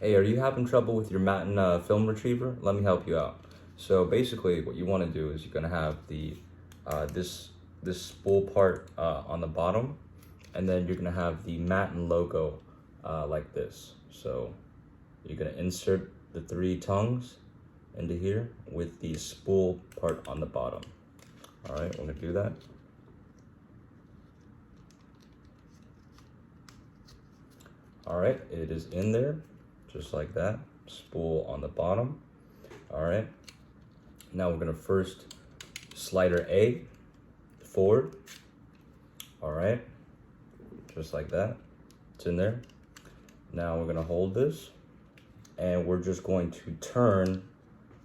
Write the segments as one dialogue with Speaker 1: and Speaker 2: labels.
Speaker 1: Hey, are you having trouble with your Matin film retriever? Let me help you out. So basically, what you want to do is you're gonna have the this spool part on the bottom, and then you're gonna have the Matin logo like this. So you're gonna insert the 3 tongues into here with the spool part on the bottom. All right, we're gonna do that. All right, it is in there, just like that. Spool on the bottom. All right. Now we're gonna first slider A forward. All right, just like that. It's in there. Now we're gonna hold this, and we're just going to turn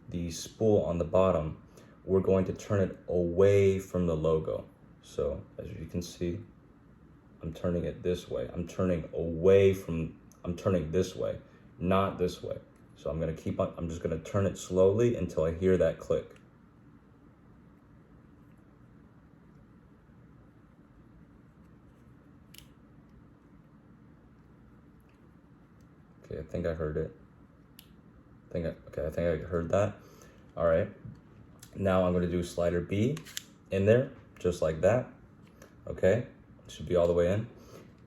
Speaker 1: the spool on the bottom. We're going to turn it away from the logo. So as you can see, I'm turning it this way. I'm turning this way, not this way. So I'm just gonna turn it slowly until I hear that click. Okay, I think I heard it. I think I heard that. All right. Now I'm gonna do slider B in there, just like that. Okay, it should be all the way in.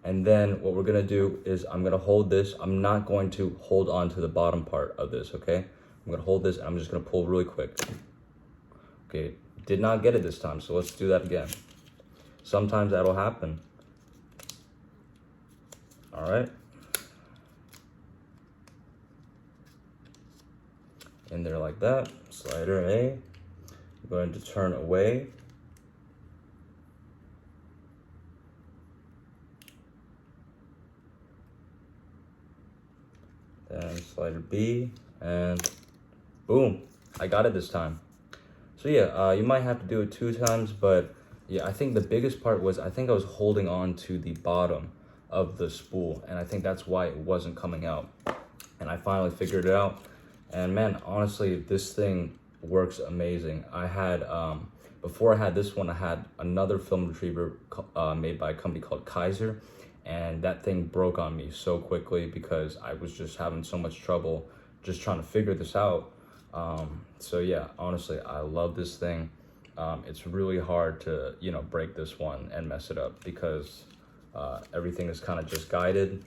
Speaker 1: And then what we're gonna do is I'm gonna hold this. I'm not going to hold on to the bottom part of this, okay? I'm gonna hold this and I'm just gonna pull really quick. Okay, did not get it this time, so let's do that again. Sometimes that'll happen. All right. In there like that, slider A. I'm going to turn away. Then slider B, and boom, I got it this time. So yeah, you might have to do it 2 times, but yeah, I think the biggest part was I think I was holding on to the bottom of the spool, and I think that's why it wasn't coming out. And I finally figured it out, and man, honestly, this thing works amazing. I had, before I had this one, I had another film retriever made by a company called Kaiser, and that thing broke on me so quickly because I was just having so much trouble just trying to figure this out. So yeah, honestly, I love this thing. It's really hard to, break this one and mess it up because everything is kind of just guided,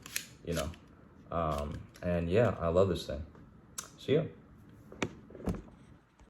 Speaker 1: and yeah, I love this thing. So yeah.